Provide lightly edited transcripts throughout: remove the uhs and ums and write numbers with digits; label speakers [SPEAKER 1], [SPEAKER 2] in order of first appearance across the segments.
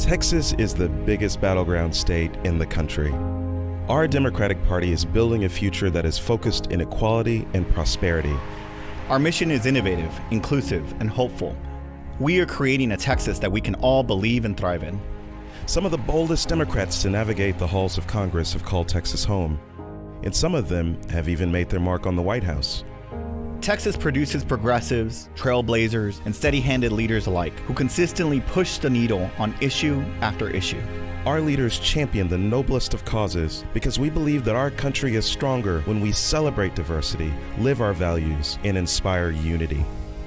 [SPEAKER 1] Texas is the biggest battleground state in the country. Our Democratic Party is building a future that is focused in equality and prosperity.
[SPEAKER 2] Our mission is innovative, inclusive, and hopeful. We are creating a Texas that we can all believe and thrive in.
[SPEAKER 1] Some of the boldest Democrats to navigate the halls of Congress have called Texas home, and some of them have even made their mark on the White House.
[SPEAKER 2] Texas produces progressives, trailblazers, and steady-handed leaders alike who consistently push the needle on issue after issue.
[SPEAKER 1] Our leaders champion the noblest of causes because we believe that our country is stronger when we celebrate diversity, live our values, and inspire unity.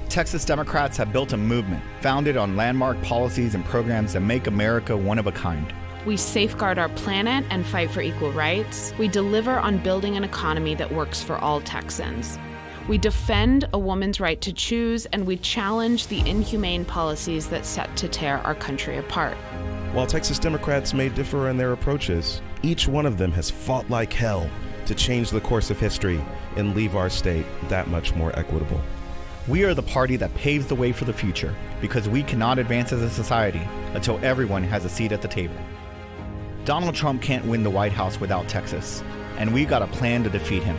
[SPEAKER 2] Texas Democrats have built a movement founded on landmark policies and programs that make America one of a kind.
[SPEAKER 3] We safeguard our planet and fight for equal rights. We deliver on building an economy that works for all Texans. We defend a woman's right to choose, and we challenge the inhumane policies that set to tear our country apart.
[SPEAKER 1] While Texas Democrats may differ in their approaches, each one of them has fought like hell to change the course of history and leave our state that much more equitable.
[SPEAKER 2] We are the party that paves the way for the future because we cannot advance as a society until everyone has a seat at the table. Donald Trump can't win the White House without Texas, and we got a plan to defeat him.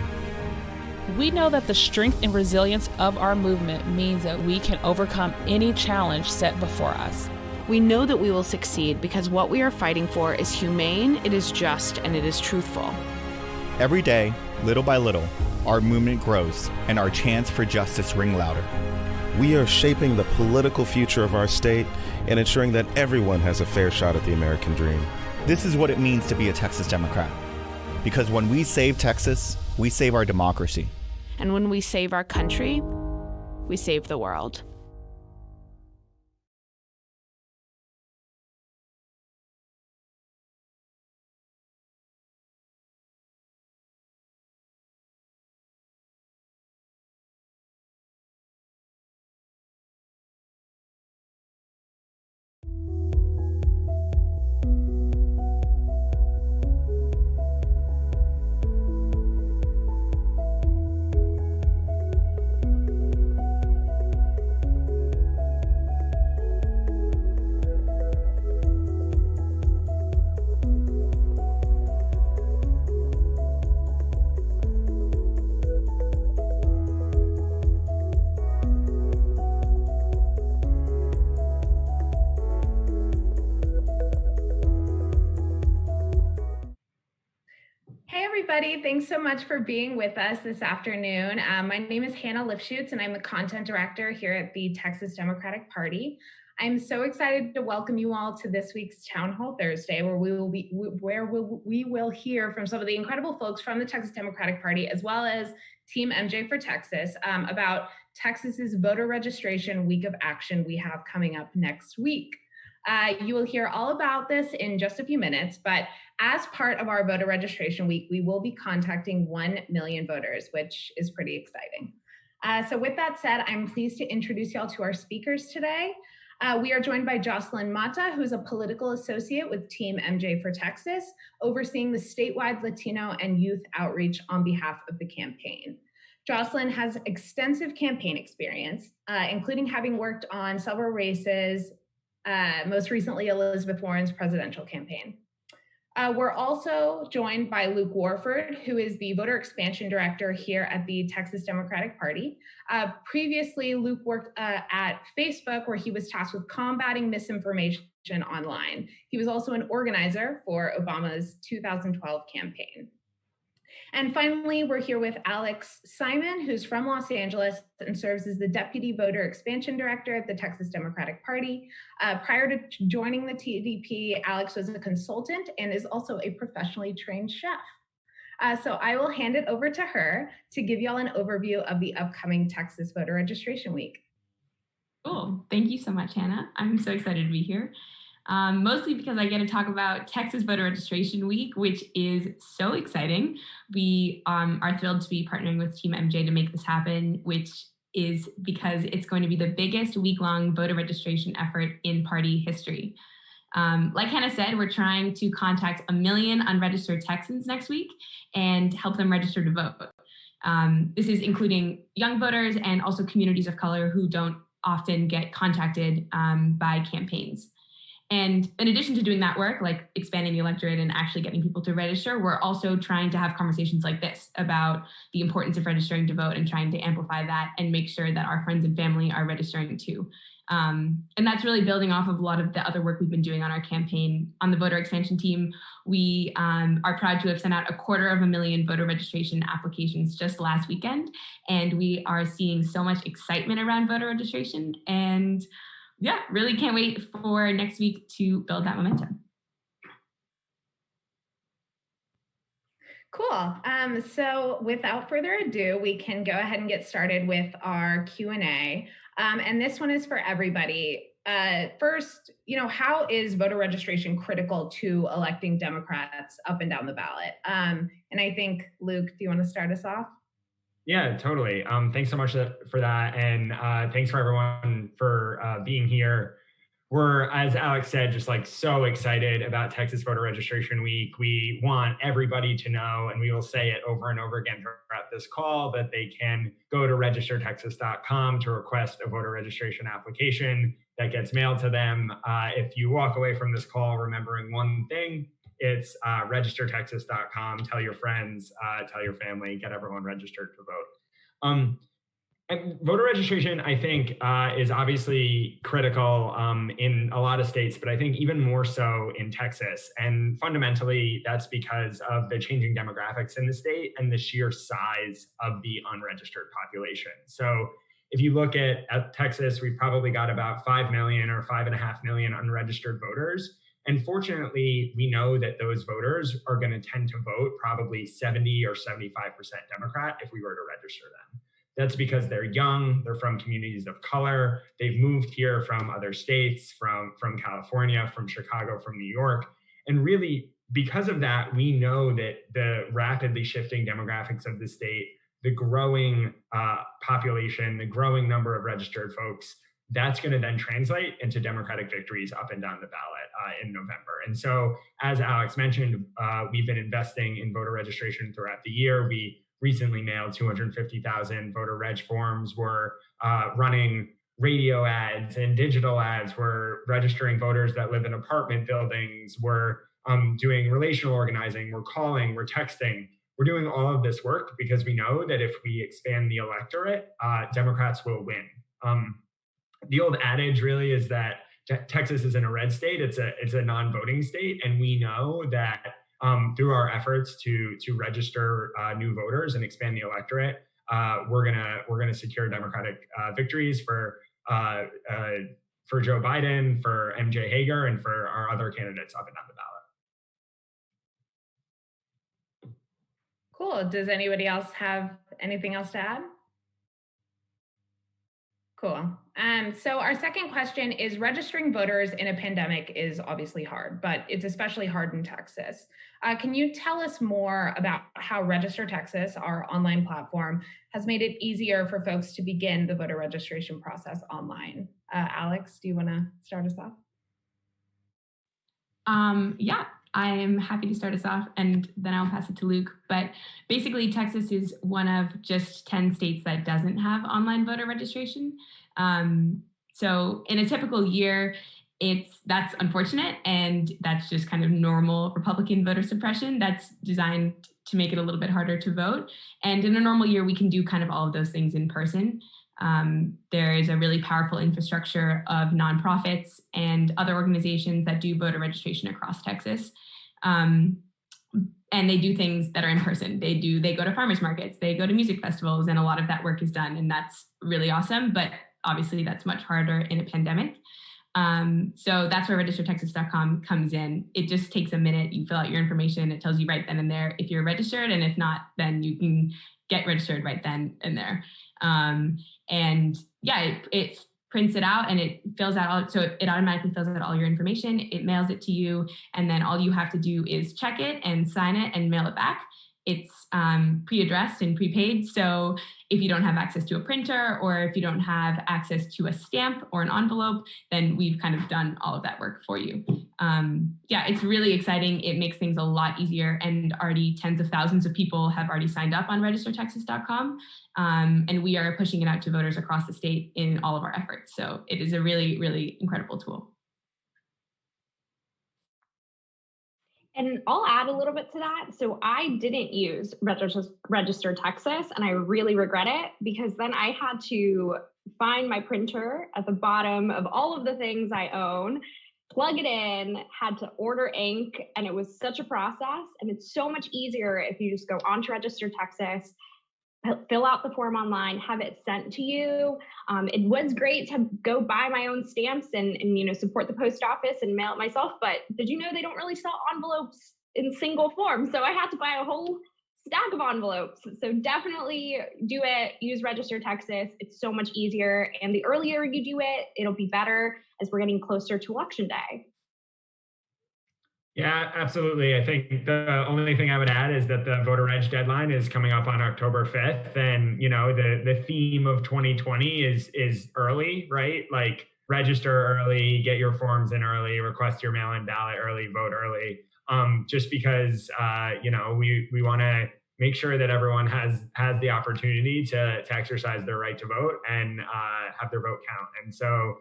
[SPEAKER 4] We know that the strength and resilience of our movement means that we can overcome any challenge set before us.
[SPEAKER 3] We know that we will succeed because what we are fighting for is humane, it is just, and it is truthful.
[SPEAKER 2] Every day, little by little, our movement grows and our chants for justice ring louder.
[SPEAKER 1] We are shaping the political future of our state and ensuring that everyone has a fair shot at the American dream.
[SPEAKER 2] This is what it means to be a Texas Democrat. Because when we save Texas, we save our democracy.
[SPEAKER 3] And when we save our country, we save the world.
[SPEAKER 5] Everybody, thanks so much for being with us this afternoon. My name is Hannah Lifshutz, and I'm the content director here at the Texas Democratic Party. I'm so excited to welcome you all to this week's Townhall Thursday, where we will hear from some of the incredible folks from the Texas Democratic Party, as well as Team MJ for Texas, about Texas's voter registration week of action we have coming up next week. You will hear all about this in just a few minutes, but as part of our voter registration week, we will be contacting 1 million voters, which is pretty exciting. So with that said, I'm pleased to introduce y'all to our speakers today. We are joined by Joseline Mata, who's a political associate with Team MJ for Texas, overseeing the statewide Latino and youth outreach on behalf of the campaign. Joseline has extensive campaign experience, including having worked on several races, most recently Elizabeth Warren's presidential campaign. We're also joined by Luke Warford, who is the voter expansion director here at the Texas Democratic Party. Previously, Luke worked at Facebook, where he was tasked with combating misinformation online. He was also an organizer for Obama's 2012 campaign. And finally, we're here with Alex Simon, who's from Los Angeles and serves as the Deputy Voter Expansion Director at the Texas Democratic Party. Prior to joining the TDP, Alex was a consultant and is also a professionally trained chef. So I will hand it over to her to give y'all an overview of the upcoming Texas Voter Registration Week.
[SPEAKER 6] Cool. Thank you so much, Hannah. I'm so excited to be here. Mostly because I get to talk about Texas Voter Registration Week, which is so exciting. We are thrilled to be partnering with Team MJ to make this happen, which is because it's going to be the biggest week-long voter registration effort in party history. Like Hannah said, we're trying to contact 1 million unregistered Texans next week and help them register to vote. This is including young voters and also communities of color who don't often get contacted by campaigns. And in addition to doing that work, like expanding the electorate and actually getting people to register, we're also trying to have conversations like this about the importance of registering to vote and trying to amplify that and make sure that our friends and family are registering too. And that's really building off of a lot of the other work we've been doing on our campaign. On the voter expansion team, we are proud to have sent out 250,000 voter registration applications just last weekend. And we are seeing so much excitement around voter registration. And yeah, really can't wait for next week to build that momentum.
[SPEAKER 5] Cool. So without further ado, we can go ahead and get started with our Q&A. And this one is for everybody. First, how is voter registration critical to electing Democrats up and down the ballot? And I think, Luke, do you want to start us off?
[SPEAKER 7] Yeah, totally. Thanks so much for that. And thanks for everyone for being here. We're, as Alex said, just like so excited about Texas Voter Registration Week. We want everybody to know, and we will say it over and over again throughout this call, that they can go to registertexas.com to request a voter registration application that gets mailed to them. If you walk away from this call remembering one thing, it's registertexas.com. Tell your friends, tell your family, get everyone registered to vote. And voter registration, I think, is obviously critical in a lot of states, but I think even more so in Texas. And fundamentally, that's because of the changing demographics in the state and the sheer size of the unregistered population. So if you look at Texas, we've probably got about 5 million or 5.5 million unregistered voters. And fortunately, we know that those voters are going to tend to vote probably 70 or 75% Democrat if we were to register them. That's because they're young, they're from communities of color, they've moved here from other states, from California, from Chicago, from New York. And really, because of that, we know that the rapidly shifting demographics of the state, the growing population, the growing number of registered folks, that's going to then translate into Democratic victories up and down the ballot in November. And so, as Alex mentioned, we've been investing in voter registration throughout the year. We recently mailed 250,000 voter reg forms. We're running radio ads and digital ads. We're registering voters that live in apartment buildings. We're doing relational organizing. We're calling, we're texting. We're doing all of this work because we know that if we expand the electorate, Democrats will win. The old adage really is that Texas isn't a red state, it's a non-voting state. And we know that through our efforts to register new voters and expand the electorate, we're gonna secure Democratic victories for Joe Biden, for MJ Hager, and for our other candidates up and down the ballot.
[SPEAKER 5] Cool. Does anybody else have anything else to add? Cool. So our second question is, registering voters in a pandemic is obviously hard, but it's especially hard in Texas. Can you tell us more about how Register Texas, our online platform, has made it easier for folks to begin the voter registration process online? Alex, do you want to start us off?
[SPEAKER 6] Yeah, I am happy to start us off, and then I'll pass it to Luke. But basically, Texas is one of just 10 states that doesn't have online voter registration. So in a typical year, that's unfortunate, and that's just kind of normal Republican voter suppression that's designed to make it a little bit harder to vote. And in a normal year, we can do kind of all of those things in person. There is a really powerful infrastructure of nonprofits and other organizations that do voter registration across Texas. And they do things that are in person. They go to farmers markets, they go to music festivals, and a lot of that work is done. And that's really awesome. But obviously that's much harder in a pandemic. So that's where registertexas.com comes in. It just takes a minute. You fill out your information. It tells you right then and there if you're registered. And if not, then you can get registered right then and there. And yeah, it prints it out and it fills out all, so it automatically fills out all your information. It mails it to you. And then all you have to do is check it and sign it and mail it back. It's pre-addressed and prepaid. So if you don't have access to a printer, or if you don't have access to a stamp or an envelope, then we've kind of done all of that work for you. Yeah, it's really exciting. It makes things a lot easier, and already tens of thousands of people have already signed up on registertexas.com. And we are pushing it out to voters across the state in all of our efforts. So it is a really, really incredible tool.
[SPEAKER 8] And I'll add a little bit to that. So I didn't use Register Texas, and I really regret it because then I had to find my printer at the bottom of all of the things I own, plug it in, had to order ink, and it was such a process. And it's so much easier if you just go onto Register Texas, fill out the form online, have it sent to you. It was great to go buy my own stamps and support the post office and mail it myself. But did you know they don't really sell envelopes in single form? So I had to buy a whole stack of envelopes. So definitely do it. Use Register Texas. It's so much easier. And the earlier you do it, it'll be better as we're getting closer to Election Day.
[SPEAKER 7] Yeah, absolutely. I think the only thing I would add is that the voter reg deadline is coming up on October 5th. And, the theme of 2020 is early, right? Like register early, get your forms in early, request your mail-in ballot early, vote early. Just because, we want to make sure that everyone has the opportunity to exercise their right to vote and have their vote count. And so,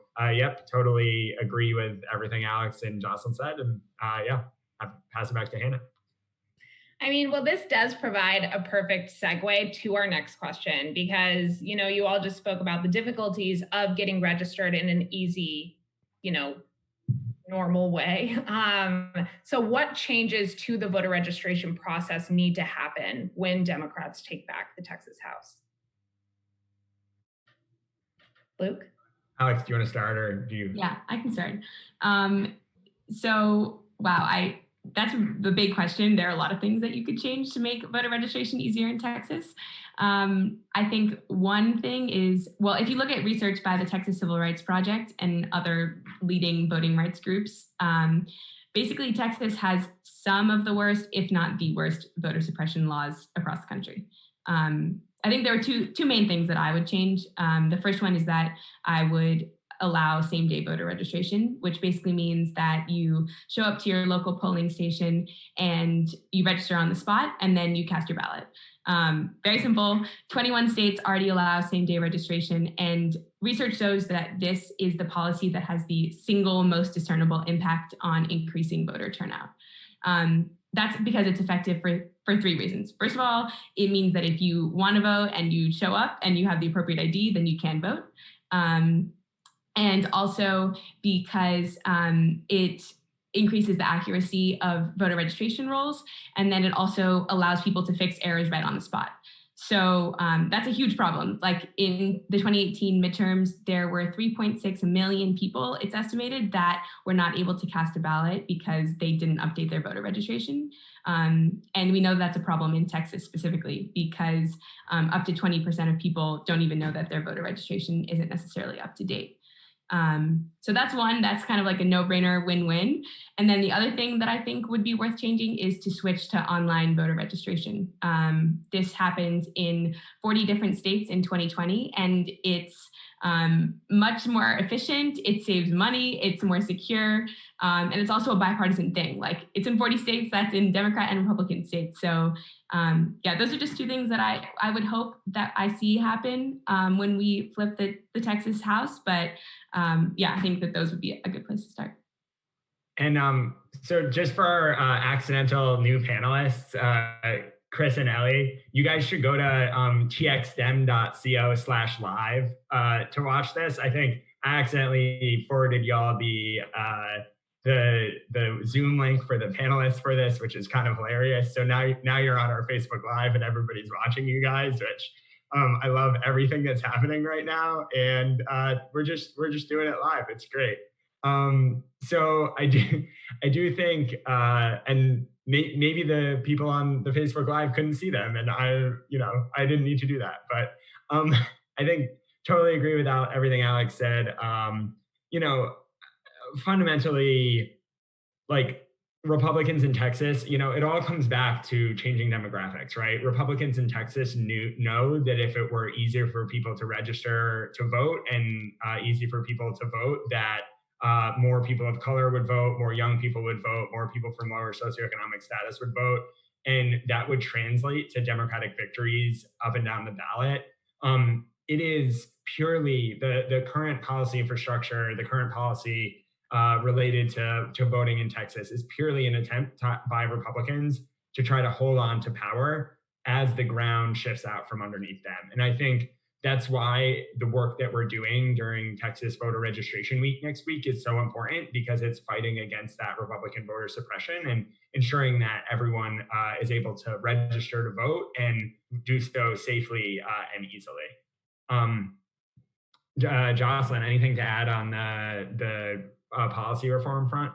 [SPEAKER 7] totally agree with everything Alex and Joseline said. And I'll pass it back to Hannah.
[SPEAKER 5] This does provide a perfect segue to our next question because, you all just spoke about the difficulties of getting registered in an easy, normal way. So what changes to the voter registration process need to happen when Democrats take back the Texas House? Luke?
[SPEAKER 7] Alex, do you want to start or do you?
[SPEAKER 6] Yeah, I can start. That's the big question. There are a lot of things that you could change to make voter registration easier in Texas. I think one thing is, if you look at research by the Texas Civil Rights Project and other leading voting rights groups, basically Texas has some of the worst, if not the worst, voter suppression laws across the country. I think there are two main things that I would change. The first one is that I would allow same-day voter registration, which basically means that you show up to your local polling station and you register on the spot, and then you cast your ballot. Very simple. 21 states already allow same-day registration, and research shows that this is the policy that has the single most discernible impact on increasing voter turnout. That's because it's effective for three reasons. First of all, it means that if you want to vote and you show up and you have the appropriate ID, then you can vote. And also because it increases the accuracy of voter registration rolls, and then it also allows people to fix errors right on the spot. So that's a huge problem. Like in the 2018 midterms, there were 3.6 million people, it's estimated, that were not able to cast a ballot because they didn't update their voter registration. And we know that's a problem in Texas specifically because up to 20% of people don't even know that their voter registration isn't necessarily up to date. So that's one, that's kind of like a no-brainer win-win. And then the other thing that I think would be worth changing is to switch to online voter registration. This happens in 40 different states in 2020, and it's much more efficient, it saves money, it's more secure, and it's also a bipartisan thing. Like it's in 40 states, that's in Democrat and Republican states. So those are just two things that I would hope that I see happen when we flip the Texas House. But I think that those would be a good place to start.
[SPEAKER 7] And so just for our accidental new panelists, Chris and Ellie, you guys should go to txdem.co/live to watch this. I think I accidentally forwarded y'all the Zoom link for the panelists for this, which is kind of hilarious. So now you're on our Facebook Live and everybody's watching you guys, which I love everything that's happening right now. And we're just doing it live. It's great. So I do think, and maybe the people on the Facebook Live couldn't see them, and I didn't need to do that. But I think totally agree with everything Alex said. Fundamentally, like Republicans in Texas, it all comes back to changing demographics, right? Republicans in Texas know that if it were easier for people to register to vote and easy for people to vote, that more people of color would vote, more young people would vote, more people from lower socioeconomic status would vote, and that would translate to Democratic victories up and down the ballot. It is purely the current policy infrastructure, the current policy related to voting in Texas is purely an attempt by Republicans to try to hold on to power as the ground shifts out from underneath them. And I think that's why the work that we're doing during Texas voter registration week next week is so important, because it's fighting against that Republican voter suppression and ensuring that everyone is able to register to vote and do so safely and easily. Joseline, anything to add on the policy reform front?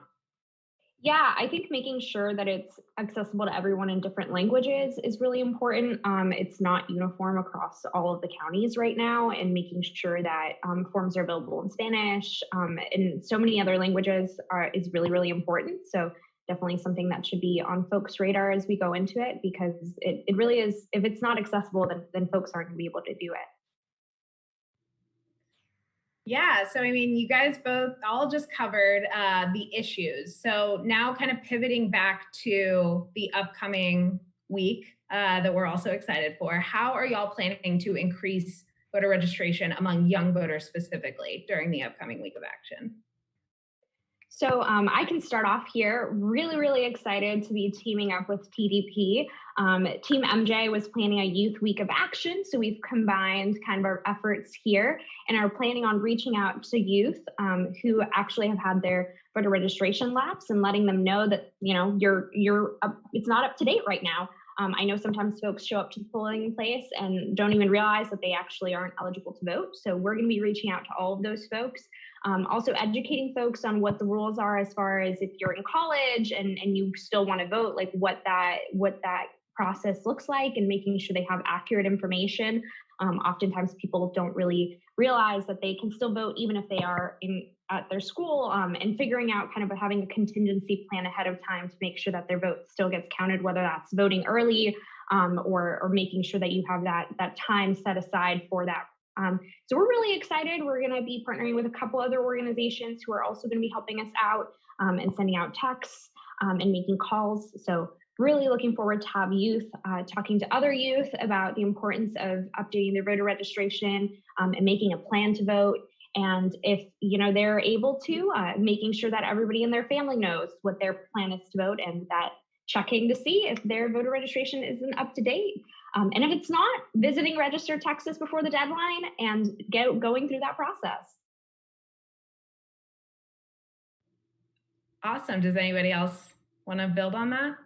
[SPEAKER 8] Yeah, I think making sure that it's accessible to everyone in different languages is really important. It's not uniform across all of the counties right now, and making sure that forms are available in Spanish and so many other languages is really, really important. So definitely something that should be on folks' radar as we go into it, because it really is, if it's not accessible, then folks aren't going to be able to do it.
[SPEAKER 5] Yeah, so I mean, you guys both all just covered the issues. So now kind of pivoting back to the upcoming week that we're also excited for, how are y'all planning to increase voter registration among young voters specifically during the upcoming week of action?
[SPEAKER 8] So I can start off here. Really, really excited to be teaming up with TDP. Team MJ was planning a youth week of action. So we've combined kind of our efforts here and are planning on reaching out to youth who actually have had their voter registration lapse and letting them know that, you know, it's not up to date right now. I know sometimes folks show up to the polling place and don't even realize that they actually aren't eligible to vote. So we're going to be reaching out to all of those folks. Also educating folks on what the rules are as far as if you're in college and you still want to vote, like what that process looks like, and making sure they have accurate information. Oftentimes people don't really realize that they can still vote even if they are at their school, and figuring out kind of having a contingency plan ahead of time to make sure that their vote still gets counted, whether that's voting early or making sure that you have that time set aside for that. So we're really excited. We're going to be partnering with a couple other organizations who are also going to be helping us out and sending out texts and making calls. So really looking forward to have youth talking to other youth about the importance of updating their voter registration and making a plan to vote. And if they're able to, making sure that everybody in their family knows what their plan is to vote, and that checking to see if their voter registration isn't up to date. And if it's not, visiting Register Texas before the deadline and going through that process.
[SPEAKER 5] Awesome. Does anybody else want to build on that?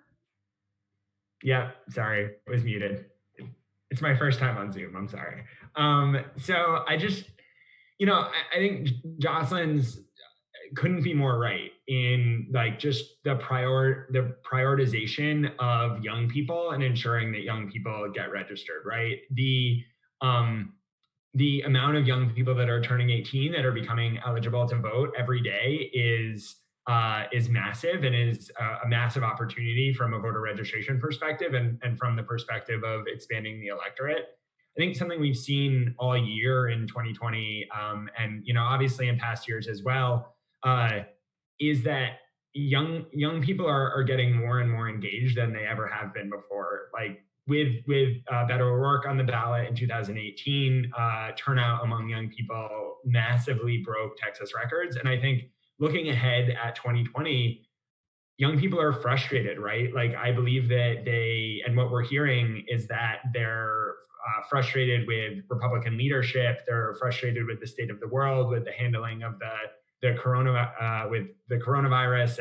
[SPEAKER 7] Yeah, sorry, it was muted. It's my first time on Zoom, I'm sorry. So I just, I think Joseline's couldn't be more right in like just the prioritization of young people and ensuring that young people get registered, right? The amount of young people that are turning 18 that are becoming eligible to vote every day is massive, and is a massive opportunity from a voter registration perspective and from the perspective of expanding the electorate. I think something we've seen all year in 2020, and obviously in past years as well, is that young people are getting more and more engaged than they ever have been before. Like with Beto O'Rourke on the ballot in 2018, turnout among young people massively broke Texas records. And I think looking ahead at 2020, young people are frustrated, right? Like I believe that and what we're hearing is that they're frustrated with Republican leadership. They're frustrated with the state of the world, with the handling of the coronavirus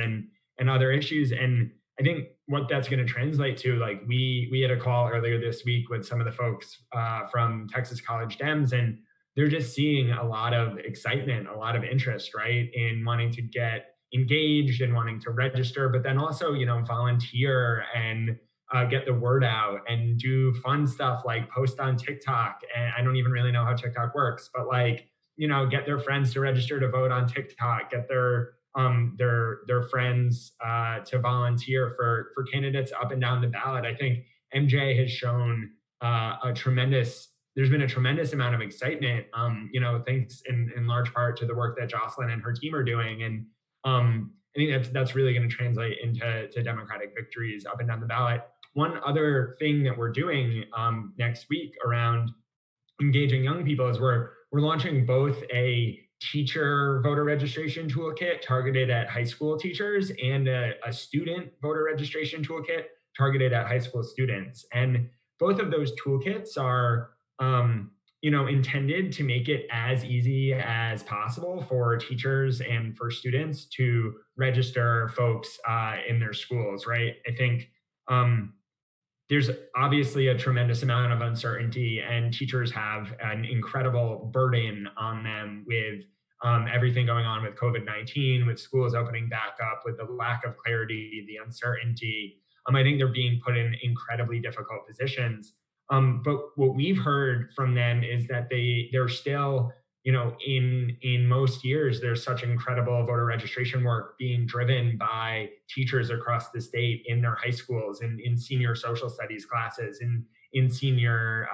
[SPEAKER 7] and other issues. And I think what that's going to translate to, like we had a call earlier this week with some of the folks from Texas College Dems, and they're just seeing a lot of excitement, a lot of interest, right, in wanting to get engaged and wanting to register, but then also, volunteer and get the word out and do fun stuff like post on TikTok. And I don't even really know how TikTok works, but get their friends to register to vote on TikTok, get their friends to volunteer for candidates up and down the ballot. I think MJ has shown there's been a tremendous amount of excitement, thanks in large part to the work that Joseline and her team are doing. And I think that's really going to translate into Democratic victories up and down the ballot. One other thing that we're doing next week around engaging young people is we're launching both a teacher voter registration toolkit targeted at high school teachers and a student voter registration toolkit targeted at high school students. And both of those toolkits are intended to make it as easy as possible for teachers and for students to register folks in their schools, right? I think there's obviously a tremendous amount of uncertainty, and teachers have an incredible burden on them with everything going on with COVID-19, with schools opening back up, with the lack of clarity, the uncertainty. I think they're being put in incredibly difficult positions. But what we've heard from them is that they're still, in most years, there's such incredible voter registration work being driven by teachers across the state in their high schools, in senior social studies classes, in senior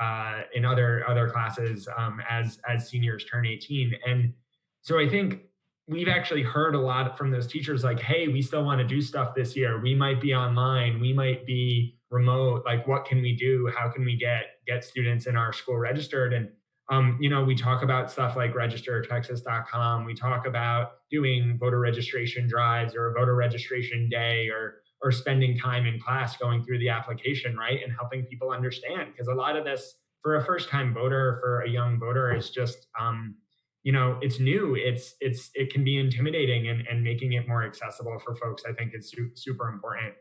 [SPEAKER 7] in other classes as seniors turn 18. And so I think we've actually heard a lot from those teachers like, hey, we still want to do stuff this year. We might be online, we might be remote. Like, what can we do? How can we get students in our school registered? And we talk about stuff like registertexas.com. We talk about doing voter registration drives or a voter registration day, or spending time in class going through the application, right? And helping people understand, because a lot of this for a first-time voter, for a young voter, is just, it's new. It can be intimidating, and making it more accessible for folks, I think, is super important.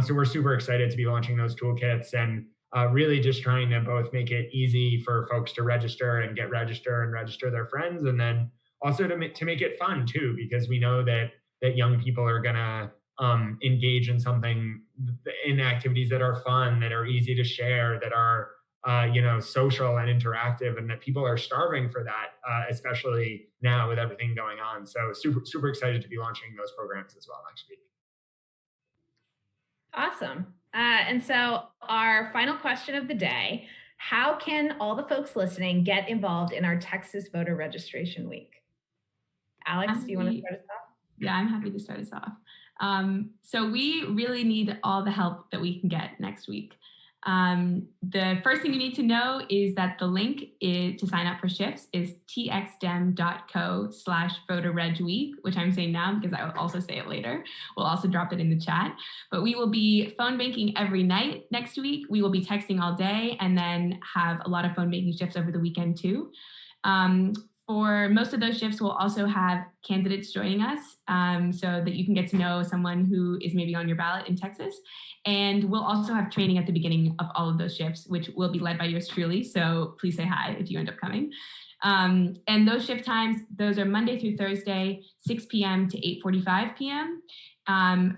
[SPEAKER 7] So we're super excited to be launching those toolkits, and really just trying to both make it easy for folks to register and get registered and register their friends, and then also to make it fun too, because we know that young people are gonna engage in activities that are fun, that are easy to share, that are social and interactive, and that people are starving for that, especially now with everything going on. So super excited to be launching those programs as well next week.
[SPEAKER 5] Awesome. And so our final question of the day: how can all the folks listening get involved in our Texas Voter Registration Week? Alex, do you want to start us off?
[SPEAKER 6] Yeah, I'm happy to start us off. So we really need all the help that we can get next week. The first thing you need to know is that the link to sign up for shifts is txdem.co/voterregweek, which I'm saying now because I will also say it later. We'll also drop it in the chat. But we will be phone banking every night next week. We will be texting all day, and then have a lot of phone banking shifts over the weekend too. For most of those shifts, we'll also have candidates joining us, so that you can get to know someone who is maybe on your ballot in Texas. And we'll also have training at the beginning of all of those shifts, which will be led by yours truly. So please say hi if you end up coming. And those shift times, those are Monday through Thursday, 6 p.m. to 8:45 p.m.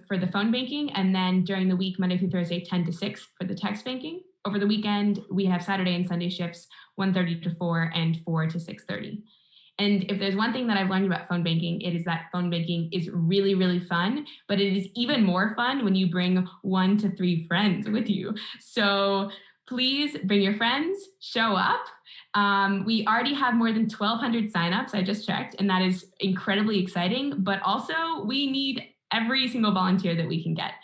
[SPEAKER 6] For the phone banking. And then during the week, Monday through Thursday, 10 to 6 for the text banking. Over the weekend, we have Saturday and Sunday shifts, 1:30 to 4 and 4 to 6:30. And if there's one thing that I've learned about phone banking, it is that phone banking is really, really fun, but it is even more fun when you bring 1 to 3 friends with you. So please bring your friends, show up. We already have more than 1,200 signups, I just checked, and that is incredibly exciting, but also we need every single volunteer that we can get.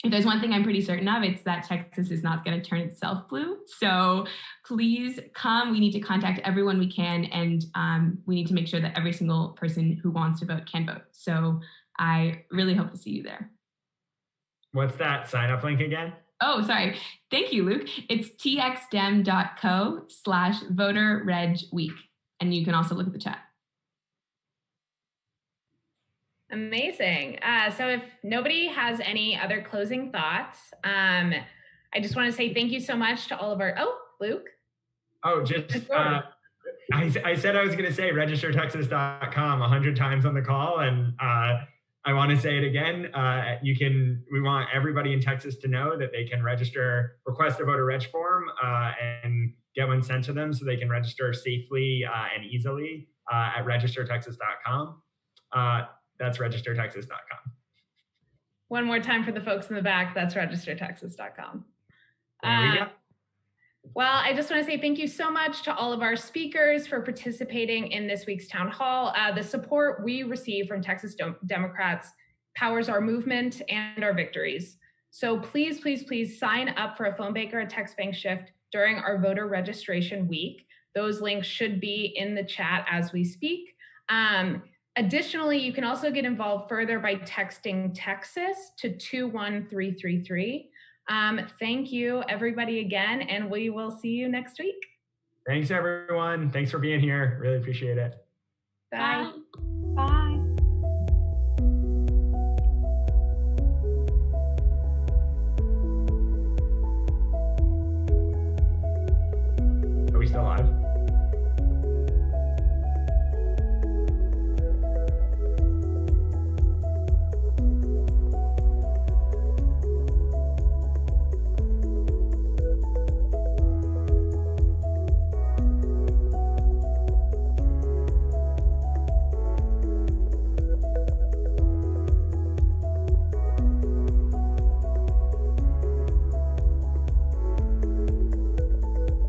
[SPEAKER 6] If there's one thing I'm pretty certain of, it's that Texas is not going to turn itself blue. So please come. We need to contact everyone we can, and we need to make sure that every single person who wants to vote can vote. So I really hope to see you there.
[SPEAKER 7] What's that sign up link again?
[SPEAKER 6] Oh, sorry. Thank you, Luke. It's txdem.co/voterregweek. And you can also look at the chat.
[SPEAKER 5] Amazing. So if nobody has any other closing thoughts, I just want to say thank you so much to all of our, Luke.
[SPEAKER 7] I said I was going to say registertexas.com 100 times on the call, and I want to say it again. We want everybody in Texas to know that they can request a voter reg form, and get one sent to them so they can register safely and easily at registertexas.com. That's registertexas.com.
[SPEAKER 5] One more time for the folks in the back, that's registertexas.com.
[SPEAKER 7] There we go.
[SPEAKER 5] Well, I just want to say thank you so much to all of our speakers for participating in this week's town hall. The support we receive from Texas Democrats powers our movement and our victories. So please, please, please sign up for a phone bank or a text bank shift during our voter registration week. Those links should be in the chat as we speak. Additionally, you can also get involved further by texting Texas to 21333. Thank you, everybody, again, and we will see you next week.
[SPEAKER 7] Thanks, everyone. Thanks for being here. Really appreciate it.
[SPEAKER 5] Bye.
[SPEAKER 8] Bye.
[SPEAKER 7] Are we still live?